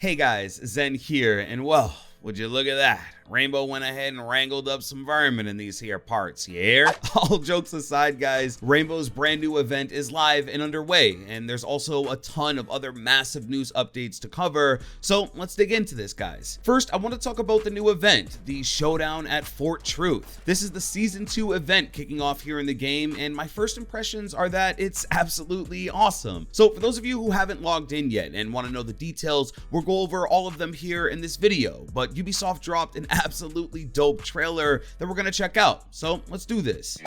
Hey guys, Zen here, and well, would you look at that? Rainbow went ahead and wrangled up some vermin in these here parts, you hear? All jokes aside, guys, Rainbow's brand new event is live and underway, and there's also a ton of other massive news updates to cover, so let's dig into this, guys. First, I want to talk about the new event, the Showdown at Fort Truth. This is the Season 2 event kicking off here in the game, and my first impressions are that it's absolutely awesome. So for those of you who haven't logged in yet and want to know the details, we'll go over all of them here in this video, but Ubisoft dropped an absolutely dope trailer that we're gonna check out. So let's do this.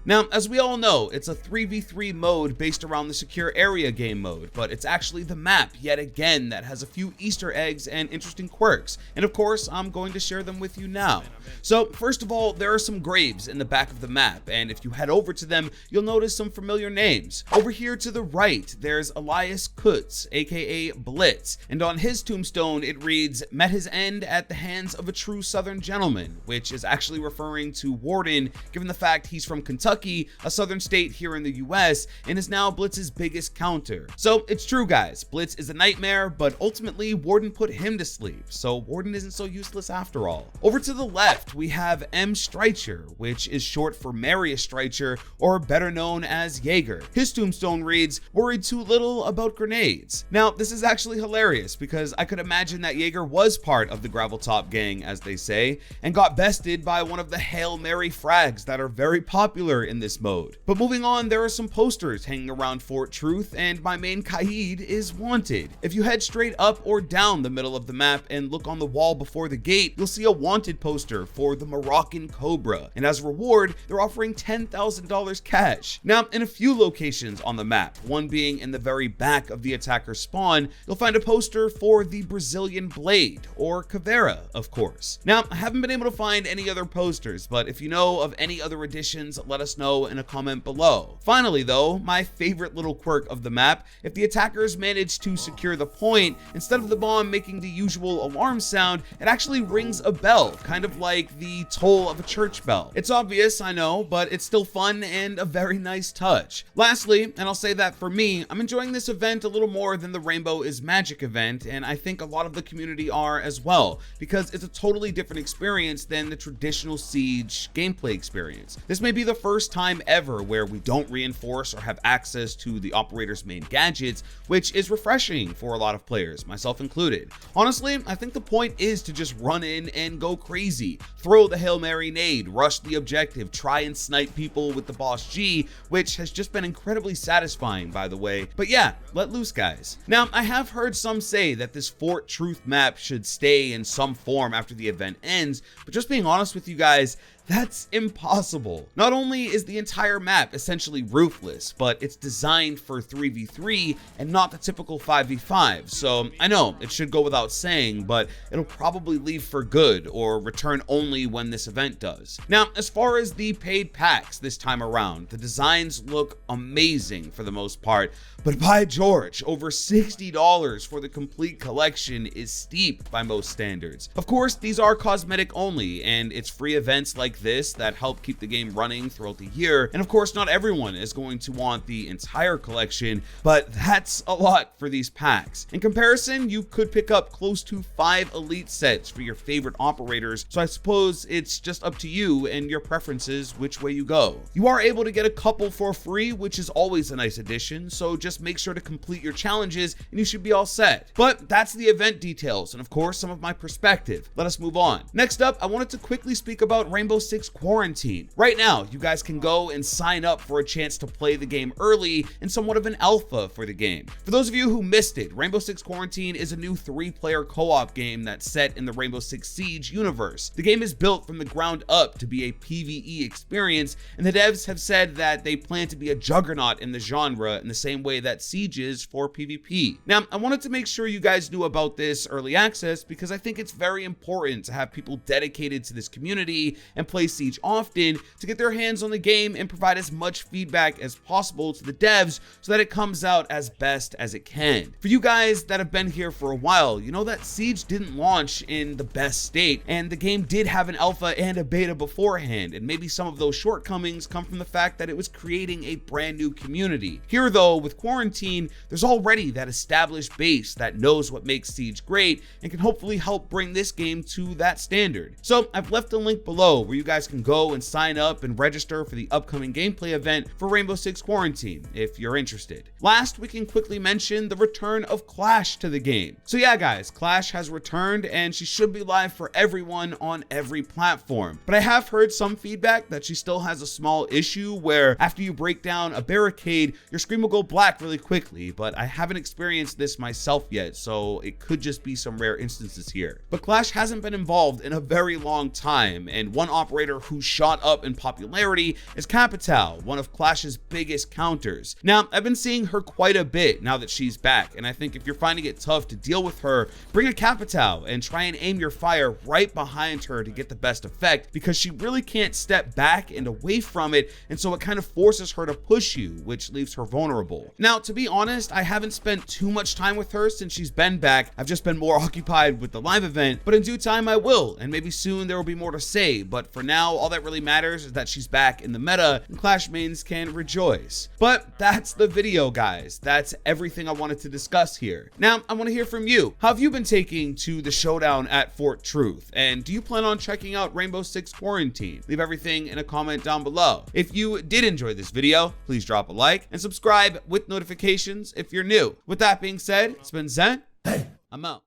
Now, as we all know, it's a 3v3 mode based around the secure area game mode, but it's actually the map, yet again, that has a few Easter eggs and interesting quirks, and of course, I'm going to share them with you now. So, first of all, there are some graves in the back of the map, and if you head over to them, you'll notice some familiar names. Over here to the right, there's Elias Kutz, aka Blitz, and on his tombstone, it reads, "Met his end at the hands of a true Southern gentleman," which is actually referring to Warden, given the fact he's from Kentucky, a southern state here in the US, and is now Blitz's biggest counter. So it's true, guys, Blitz is a nightmare, but ultimately Warden put him to sleep, so Warden isn't so useless after all. Over to the left, we have M. Streicher, which is short for Marius Streicher, or better known as Jaeger. His tombstone reads, "Worried too little about grenades." Now, this is actually hilarious, because I could imagine that Jaeger was part of the Graveltop gang, as they say, and got bested by one of the Hail Mary frags that are very popular in this mode. But moving on, there are some posters hanging around Fort Truth, and my main Kaid is wanted. If you head straight up or down the middle of the map and look on the wall before the gate, you'll see a wanted poster for the Moroccan Cobra, and as a reward, they're offering $10,000 cash. Now, in a few locations on the map, one being in the very back of the attacker's spawn, you'll find a poster for the Brazilian Blade, or Caveira, of course. Now, I haven't been able to find any other posters, but if you know of any other additions, let us know in a comment below. Finally though, my favorite little quirk of the map, if the attackers manage to secure the point, instead of the bomb making the usual alarm sound, it actually rings a bell, kind of like the toll of a church bell. It's obvious, I know, but it's still fun and a very nice touch. Lastly, and I'll say that for me, I'm enjoying this event a little more than the Rainbow is Magic event, and I think a lot of the community are as well, because it's a totally different experience than the traditional Siege gameplay experience. This may be the first time ever where we don't reinforce or have access to the operator's main gadgets, which is refreshing for a lot of players, myself included. Honestly, I think the point is to just run in and go crazy, throw the Hail Mary nade, rush the objective, try and snipe people with the Boss G, which has just been incredibly satisfying, by the way. But yeah, let loose, guys. Now, I have heard some say that this Fort Truth map should stay in some form after the event ends, but just being honest with you guys, that's impossible. Not only is the entire map essentially roofless, but it's designed for 3v3 and not the typical 5v5. So I know it should go without saying, but it'll probably leave for good or return only when this event does. Now, as far as the paid packs this time around, the designs look amazing for the most part, but by George, over $60 for the complete collection is steep by most standards. Of course, these are cosmetic only, and it's free events like this that help keep the game running throughout the year. And of course, not everyone is going to want the entire collection, but that's a lot for these packs. In comparison, you could pick up close to 5 elite sets for your favorite operators, so I suppose it's just up to you and your preferences which way you go. You are able to get a couple for free, which is always a nice addition, so just make sure to complete your challenges and you should be all set. But that's the event details and of course some of my perspective. Let us move on. Next up, I wanted to quickly speak about Rainbow Six Quarantine. Right now, you guys can go and sign up for a chance to play the game early in somewhat of an alpha for the game. For those of you who missed it, Rainbow Six Quarantine is a new 3-player co-op game that's set in the Rainbow Six Siege universe. The game is built from the ground up to be a PvE experience, and the devs have said that they plan to be a juggernaut in the genre in the same way that Siege is for PvP. Now, I wanted to make sure you guys knew about this early access because I think it's very important to have people dedicated to this community and play Siege often to get their hands on the game and provide as much feedback as possible to the devs so that it comes out as best as it can. For you guys that have been here for a while, you know that Siege didn't launch in the best state, and the game did have an alpha and a beta beforehand, and maybe some of those shortcomings come from the fact that it was creating a brand new community. Here though, with Quarantine, there's already that established base that knows what makes Siege great and can hopefully help bring this game to that standard. So I've left a link below where you guys can go and sign up and register for the upcoming gameplay event for Rainbow Six Quarantine if you're interested. Last, we can quickly mention the return of Clash to the game. So yeah guys, Clash has returned and she should be live for everyone on every platform. But I have heard some feedback that she still has a small issue where after you break down a barricade, your screen will go black really quickly, but I haven't experienced this myself yet, so it could just be some rare instances here. But Clash hasn't been involved in a very long time, and one operator who shot up in popularity is Capital, one of Clash's biggest counters. Now, I've been seeing her quite a bit now that she's back, and I think if you're finding it tough to deal with her, bring a Capital and try and aim your fire right behind her to get the best effect, because she really can't step back and away from it, and so it kind of forces her to push you, which leaves her vulnerable. Now, to be honest, I haven't spent too much time with her since she's been back. I've just been more occupied with the live event, but in due time I will, and maybe soon there will be more to say. But for now, all that really matters is that she's back in the meta and Clash mains can rejoice. But that's the video, guys. That's everything I wanted to discuss here. Now, I want to hear from you. How have you been taking to the showdown at Fort Truth? And do you plan on checking out Rainbow Six Quarantine? Leave everything in a comment down below. If you did enjoy this video, please drop a like and subscribe with notifications if you're new. With that being said, it's been Zen. Hey, I'm out.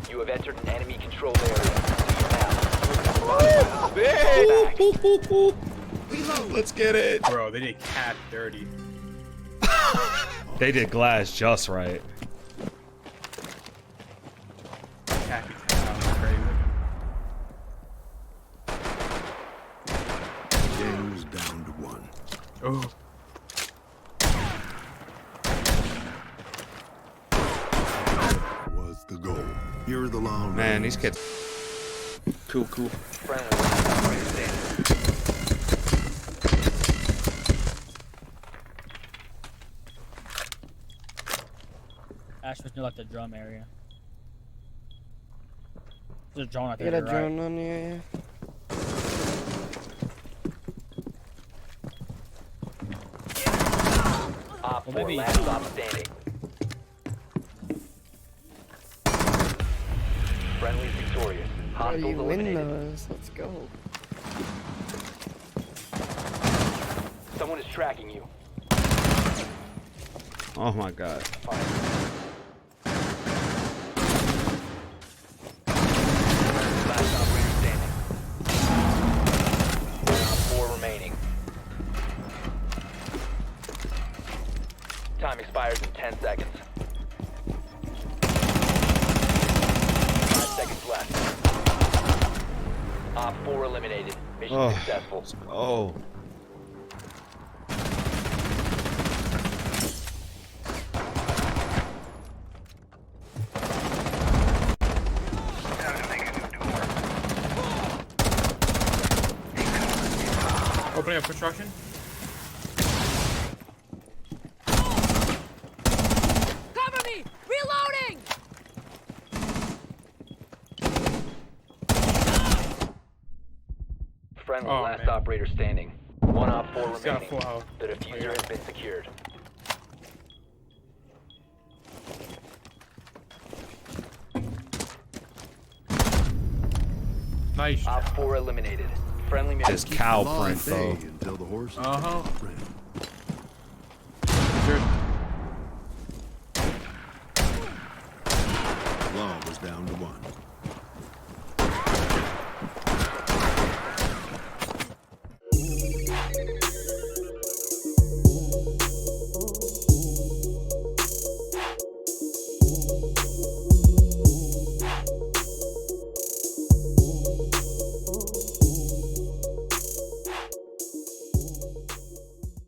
You have entered an enemy controlled area. Let's get it. Bro, they did cat dirty. They did Glass just right. Capital, crazy. Game's down to 1. Oh. Was the goal. Here are the long Man, these kids. Cool. Friendly operator standing. Ash was near like the drum area. There's a drone out there. Get a right? drone on you. Op 4 maybe- last stop standing. Friendly victorious. Oh, Hostiles you win eliminated. those. Let's go. Someone is tracking you. Oh my god. Fire. Last operator standing. Op 4 remaining. Time expires in 10 seconds. 5 seconds left. Op 4 eliminated. Mission successful. Oh. Opening up construction. Cover me! Reloading! Friendly Oh, last man. operator standing. One op 4 He's got remaining. full health. The diffuser has been secured. Nice. Op 4 eliminated. Friendly This mission. cow Live print though. day until the horses Uh-huh. take a print. Dude. Law was down to 1.